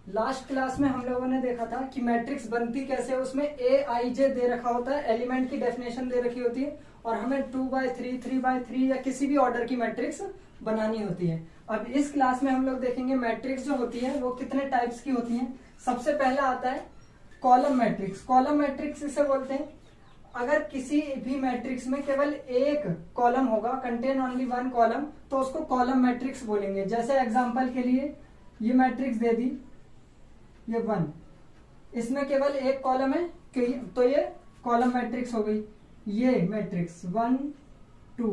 Last class में हम लोगों ने देखा था कि मैट्रिक्स बनती कैसे, उसमें ए आई जे दे रखा होता है, एलिमेंट की डेफिनेशन दे रखी होती है और हमें 2/3, 3/3 या किसी भी ऑर्डर की मैट्रिक्स बनानी होती है। अब इस क्लास में हम लोग देखेंगे मैट्रिक्स जो होती है वो कितने टाइप्स की होती है। सबसे पहला आता है कॉलम मैट्रिक्स। कॉलम मैट्रिक्स इसे बोलते हैं अगर किसी भी मैट्रिक्स में केवल एक कॉलम होगा, कंटेन ओनली वन कॉलम, तो उसको कॉलम मैट्रिक्स बोलेंगे। जैसे एग्जांपल के लिए ये मैट्रिक्स दे दी, ये 1, इसमें केवल एक कॉलम है तो ये कॉलम मैट्रिक्स हो गई। ये मैट्रिक्स 1 2,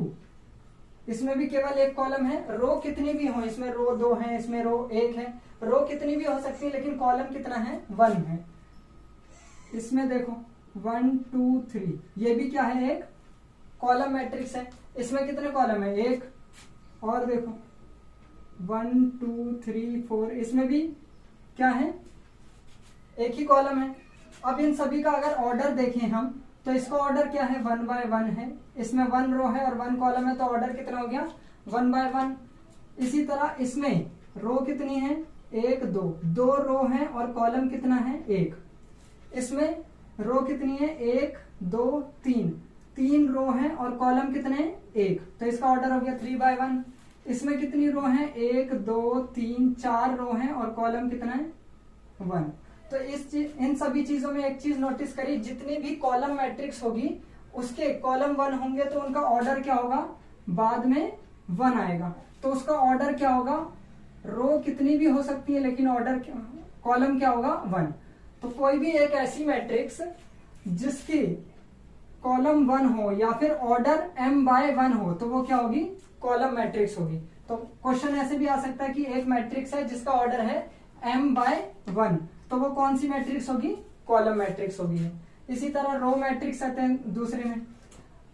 इसमें भी केवल एक कॉलम है, रो कितनी भी हो, इसमें रो 2 है, इसमें रो 1 है, रो कितनी भी हो सकती है लेकिन कॉलम कितना है, 1 है। इसमें देखो 1 2 3, ये भी क्या है, एक कॉलम मैट्रिक्स है। इसमें कितने कॉलम है, एक, और देखो 1 2 3 4, इसमें भी क्या है, एक ही कॉलम है। अब इन सभी का अगर ऑर्डर देखें हम तो इसका ऑर्डर क्या है, 1/1 है। इसमें 1 रो है और 1 कॉलम है तो ऑर्डर कितना हो गया, 1/1। इसी तरह इसमें रो कितनी है, 1 2, 2 रो है और कॉलम कितना है, 1। इसमें रो कितनी है, 1 2 3, 3 रो है और कॉलम कितने हैं, 1, तो इसका ऑर्डर हो गया 3/1। इसमें कितनी रो है, 1 2 3 4 रो है और कॉलम कितना है, 1। तो इन सभी चीजों में एक चीज नोटिस करिए, जितनी भी कॉलम मैट्रिक्स होगी उसके कॉलम 1 होंगे तो उनका ऑर्डर क्या होगा, बाद में 1 आएगा। तो उसका ऑर्डर क्या होगा, रो कितनी भी हो सकती है लेकिन ऑर्डर कॉलम क्या होगा, 1। तो कोई भी एक ऐसी मैट्रिक्स जिसकी कॉलम 1 हो या फिर ऑर्डर m/1 हो तो वो क्या होगी, कॉलम मैट्रिक्स होगी। तो क्वेश्चन ऐसे भी आ सकता है कि एक मैट्रिक्स है जिसका ऑर्डर है m/1, तो वो कौन सी मैट्रिक्स होगी, कॉलम मैट्रिक्स होगी। इसी तरह रो मैट्रिक्स आते हैं दूसरे में।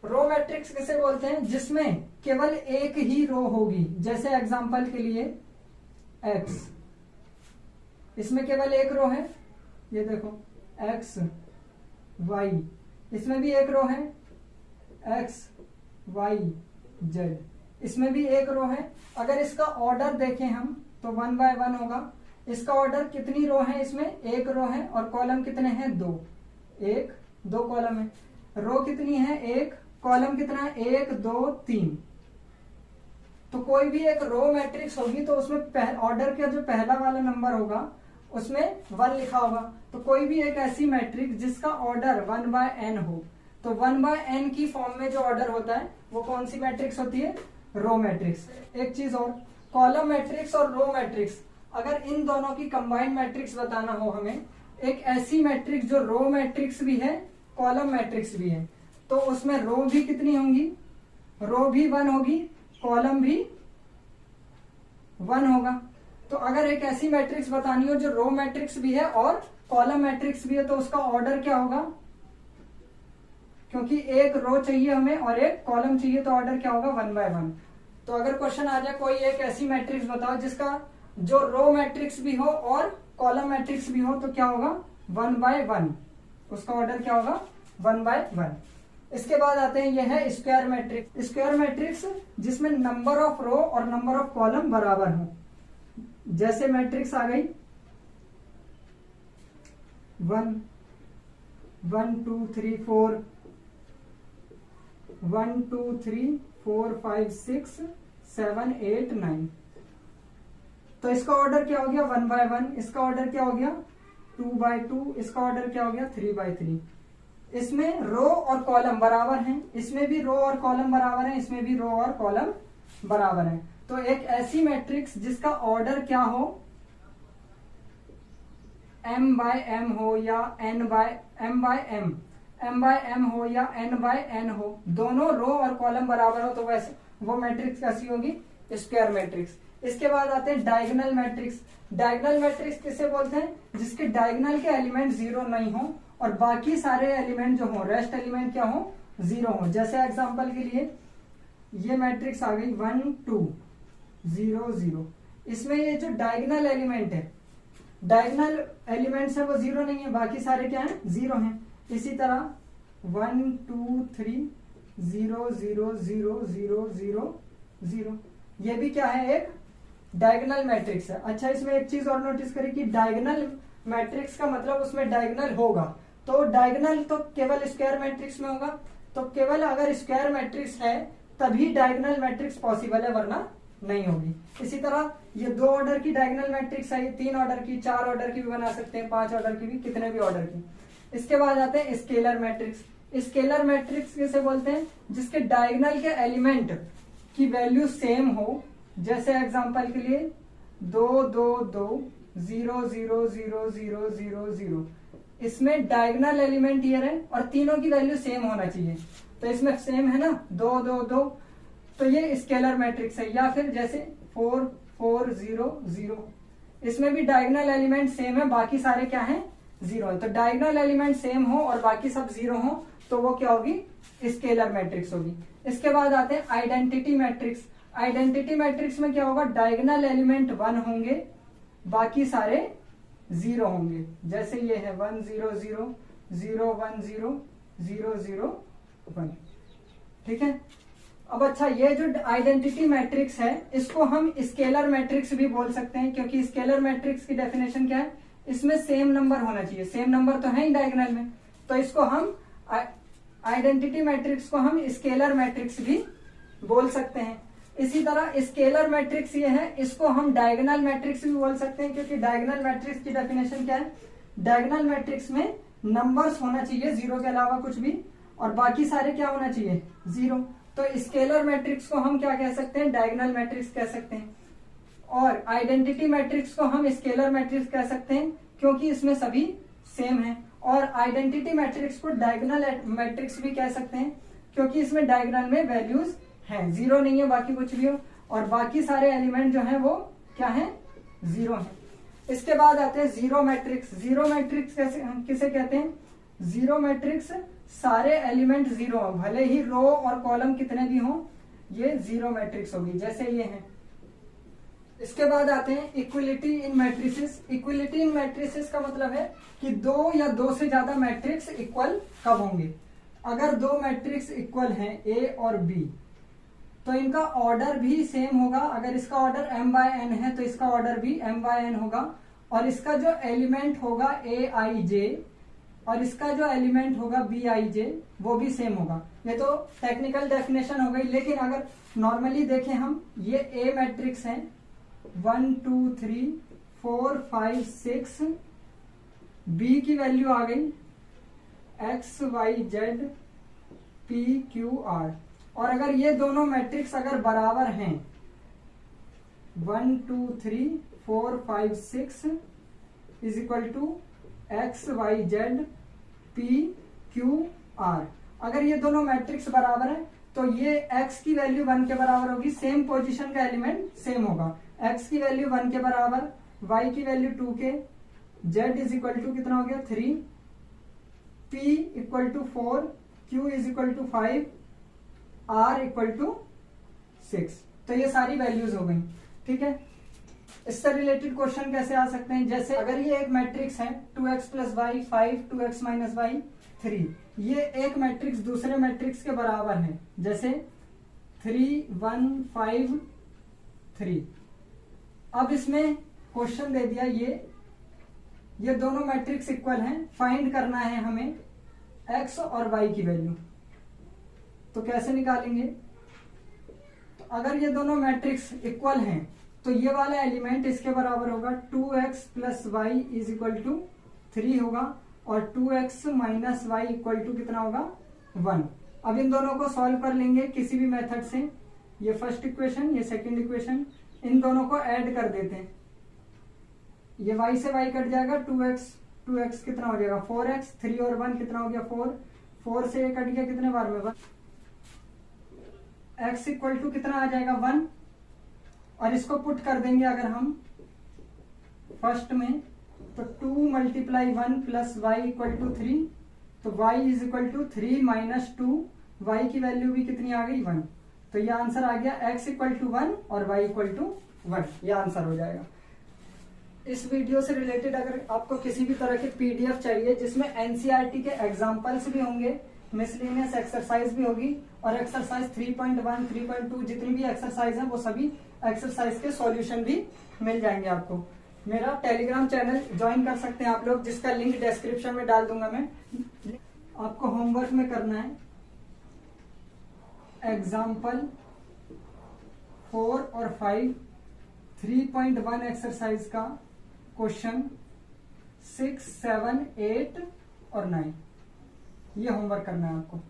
रो मैट्रिक्स किसे बोलते हैं, जिसमें केवल एक ही रो होगी। जैसे एग्जांपल के लिए x, इसमें केवल एक रो है, ये देखो x y, इसमें भी एक रो है x y z, इसमें भी एक रो है। अगर इसका ऑर्डर देखें हम तो 1/1 होगा। इसका ऑर्डर कितनी रो है, इसमें एक रो है और कॉलम कितने हैं, 2, 1 2 कॉलम है। रो कितनी है, 1, कॉलम कितना है, 1 2 3। तो कोई भी एक रो मैट्रिक्स होगी तो उसमें ऑर्डर का जो पहला वाला नंबर होगा उसमें 1 लिखा होगा। तो कोई भी एक ऐसी मैट्रिक्स जिसका ऑर्डर 1/n हो, तो 1/n की फॉर्म में जो ऑर्डर होता है वो कौन सी मैट्रिक्स होती है, रो मैट्रिक्स। एक चीज और, कॉलम मैट्रिक्स और रो मैट्रिक्स, अगर इन दोनों की कंबाइंड मैट्रिक्स बताना हो हमें, एक ऐसी मैट्रिक्स जो रो मैट्रिक्स भी है कॉलम मैट्रिक्स भी है, तो उसमें रो भी कितनी होंगी, रो भी 1 होगी, कॉलम भी 1 होगा। तो अगर एक ऐसी मैट्रिक्स बतानी हो जो रो मैट्रिक्स भी है और कॉलम मैट्रिक्स भी है तो उसका ऑर्डर क्या होगा, क्योंकि एक रो चाहिए हमें और एक कॉलम चाहिए तो ऑर्डर क्या होगा, 1/1। तो अगर क्वेश्चन आ जाए कोई एक ऐसी मैट्रिक्स बताओ जिसका जो रो मैट्रिक्स भी हो और कॉलम मैट्रिक्स भी हो तो क्या होगा, 1/1, उसका ऑर्डर क्या होगा, 1/1। इसके बाद आते हैं, यह है स्क्वायर मैट्रिक्स। स्क्वायर मैट्रिक्स जिसमें नंबर ऑफ रो और नंबर ऑफ कॉलम बराबर हो। जैसे मैट्रिक्स आ गई 1 1 2 3 4, 1 2 3 4 5 6 7 8 9, तो इसका ऑर्डर क्या हो गया, 1/1। इसका ऑर्डर क्या हो गया, 2/2। इसका ऑर्डर क्या हो गया, 3/3। इसमें रो और कॉलम बराबर हैं, इसमें भी रो और कॉलम बराबर हैं, इसमें भी रो और कॉलम बराबर हैं। तो एक ऐसी मैट्रिक्स जिसका ऑर्डर क्या हो, m/m हो या m/m हो या n/n हो, दोनों रो और कॉलम बराबर हो तो वैसे वो मैट्रिक्स कैसी होगी, स्क्वायर मैट्रिक्स। इसके बाद आते हैं डायगोनल मैट्रिक्स। डायगोनल मैट्रिक्स किसे बोलते हैं, जिसके डायगोनल के एलिमेंट 0 नहीं हो और बाकी सारे एलिमेंट जो हो, रेस्ट एलिमेंट क्या हो, 0 हो। जैसे एग्जांपल के लिए ये मैट्रिक्स आ गई 1 2 0 0, इसमें ये जो डायगोनल एलिमेंट है, डायगोनल एलिमेंट्स है वो 0 नहीं है, बाकी सारे क्या है, 0 हैं। इसी तरह 1 2 3 0 0 0 0 0 0, ये भी क्या है, एक डायगोनल मैट्रिक्स है। अच्छा, इसमें एक चीज और नोटिस करें कि डायगोनल मैट्रिक्स का मतलब उसमें डायगोनल होगा, तो डायगोनल तो केवल स्क्वायर मैट्रिक्स में होगा, तो केवल अगर स्क्वायर मैट्रिक्स है तभी डायगोनल मैट्रिक्स पॉसिबल है, वरना नहीं होगी। इसी तरह ये 2 ऑर्डर की डायगोनल मैट्रिक्स है, 3 ऑर्डर की, 4 ऑर्डर की भी बना सकते हैं, 5 ऑर्डर की भी, कितने भी ऑर्डर की। इसके बाद आते हैं स्केलर मैट्रिक्स। स्केलर मैट्रिक्स किसे बोलते हैं? जिसके डायगोनल के एलिमेंट की वैल्यू सेम हो। जैसे एग्जांपल के लिए 2 2 2 0 0 0 0 0 0, इसमें डायगोनल एलिमेंट ये है और तीनों की वैल्यू सेम होना चाहिए, तो इसमें सेम है ना, 2 2 2, तो ये स्केलर मैट्रिक्स है। या फिर जैसे 4 4 0 0, इसमें भी डायगोनल एलिमेंट सेम है, बाकी सारे क्या है, 0 है। तो डायगोनल एलिमेंट सेम हो और बाकी सब 0 हो तो वो क्या होगी, स्केलर मैट्रिक्स होगी। इसके बाद आते हैं आइडेंटिटी मैट्रिक्स। आइडेंटिटी मैट्रिक्स में क्या होगा, डायगोनल एलिमेंट 1 होंगे, बाकी सारे 0 होंगे। जैसे ये है 1 0 0 0 1 0 0 0 1, ठीक है। अब अच्छा, ये जो आइडेंटिटी मैट्रिक्स है इसको हम स्केलर मैट्रिक्स भी बोल सकते हैं, क्योंकि स्केलर मैट्रिक्स की डेफिनेशन क्या है, इसमें सेम नंबर होना चाहिए। सेम नंबर तो है ही डायगोनल में, तो इसको हम आइडेंटिटी मैट्रिक्स को हम स्केलर मैट्रिक्स भी बोल सकते हैं। इसी तरह स्केलर मैट्रिक्स ये है, इसको हम डायगोनल मैट्रिक्स भी बोल सकते हैं, क्योंकि डायगोनल मैट्रिक्स की डेफिनेशन क्या है, डायगोनल मैट्रिक्स में नंबर्स होना चाहिए 0 के अलावा कुछ भी, और बाकी सारे क्या होना चाहिए, 0। तो स्केलर मैट्रिक्स को हम क्या कह सकते हैं, डायगोनल मैट्रिक्स कह सकते हैं। और आइडेंटिटी मैट्रिक्स को हम स्केलर मैट्रिक्स कह सकते हैं, क्योंकि इसमें सभी सेम है। और आइडेंटिटी मैट्रिक्स को डायगोनल मैट्रिक्स भी कह सकते हैं, क्योंकि इसमें डायगोनल में वैल्यूज हैं, 0 नहीं है, बाकी कुछ भी हो, और बाकी सारे एलिमेंट जो है वो क्या है, 0 है। इसके बाद आते हैं जीरो मैट्रिक्स। जीरो मैट्रिक्स किसे कहते हैं, जीरो मैट्रिक्स सारे एलिमेंट 0 हो, भले ही रो और कॉलम कितने भी हो, ये जीरो मैट्रिक्स होगी, जैसे ये है। इसके बाद आते हैं इक्विलिटी इन मैट्रिसेस। इक्विलिटी इन मैट्रिसेस का मतलब है कि 2 या 2 से ज्यादा मैट्रिक्स इक्वल कब होंगे। अगर 2 मैट्रिक्स इक्वल हैं A और B, तो इनका ऑर्डर भी सेम होगा। अगर इसका ऑर्डर m/n है तो इसका ऑर्डर भी m/n होगा, और इसका जो एलिमेंट होगा Aij और इसका जो एलिमेंट होगा Bij वो भी सेम होगा। ये तो टेक्निकल डेफिनेशन हो गई, लेकिन अगर नॉर्मली देखें हम, ये A मैट्रिक्स है, 1 2 3 4 5 6, B की वैल्यू आ गई x y z p q r, और अगर ये दोनों मैट्रिक्स अगर बराबर हैं, 1 2 3 4 5 6 is equal to x y z p q r, अगर ये दोनों मैट्रिक्स बराबर है तो ये x की वैल्यू 1 के बराबर होगी, सेम पोजीशन का एलिमेंट सेम होगा। x की वैल्यू 1 के बराबर, y की वैल्यू 2 के, z इज इक्वल टू कितना हो गया 3, p equal to 4, q is equal to 5, r equal to 6। तो ये सारी वैल्यूज हो गई, ठीक है। इससे रिलेटेड क्वेश्चन कैसे आ सकते हैं, जैसे अगर ये एक मैट्रिक्स है 2x plus Y 5, 2x minus Y 3, ये एक मैट्रिक्स दूसरे मैट्रिक्स के बराबर है, जैसे 3 1 5 3। अब इसमें क्वेश्चन दे दिया ये दोनों मैट्रिक्स इक्वल हैं, फाइंड करना है हमें x और y की वैल्यू। तो कैसे निकालेंगे, तो अगर ये दोनों मैट्रिक्स इक्वल हैं तो ये वाला एलिमेंट इसके बराबर होगा 2x plus y is equal to 3 होगा, और 2x minus Y equal to कितना होगा 1। अब इन दोनों को सॉल्व कर लेंगे किसी भी मेथड से, ये फर्स्ट इक्वेशन ये सेकंड इक्वेशन, इन दोनों को ऐड कर देते हैं। ये y से y कट जाएगा, 2x कितना हो जाएगा 4x, 3 और 1 कितना हो गया 4, 4 से ये कट गया कितने बार में 1, x इक्वल टू कितना आ जाएगा 1, और इसको पुट कर देंगे अगर हम फर्स्ट में, तो 2 multiply 1 plus y equal to 3, तो y is equal to 3 minus 2, y की वैल्यू भी कितनी आ गई 1। तो ये आंसर आ गया x इक्वल टू 1 और y इक्वल टू 1, ये आंसर हो जाएगा। इस वीडियो से रिलेटेड अगर आपको किसी भी तरह के पीडीएफ चाहिए जिसमें एनसीईआरटी के एग्जाम्पल्स भी होंगे, मिसलेनियस एक्सरसाइज भी होगी, और एक्सरसाइज 3.1 3.2 जितनी भी एक्सरसाइज है वो सभी एक्सरसाइज के सॉल्यूशन भी मिल जाएंगे आपको। मेरा टेलीग्राम चैनल ज्वाइन कर सकते हैं आप लोग, जिसका लिंक डिस्क्रिप्शन में डाल दूंगा मैं। आपको होमवर्क में करना है एग्जाम्पल 4 और 5 3.1 एक्सरसाइज का क्वेश्चन 6, 7, 8 और 9, ये होमवर्क करना है आपको।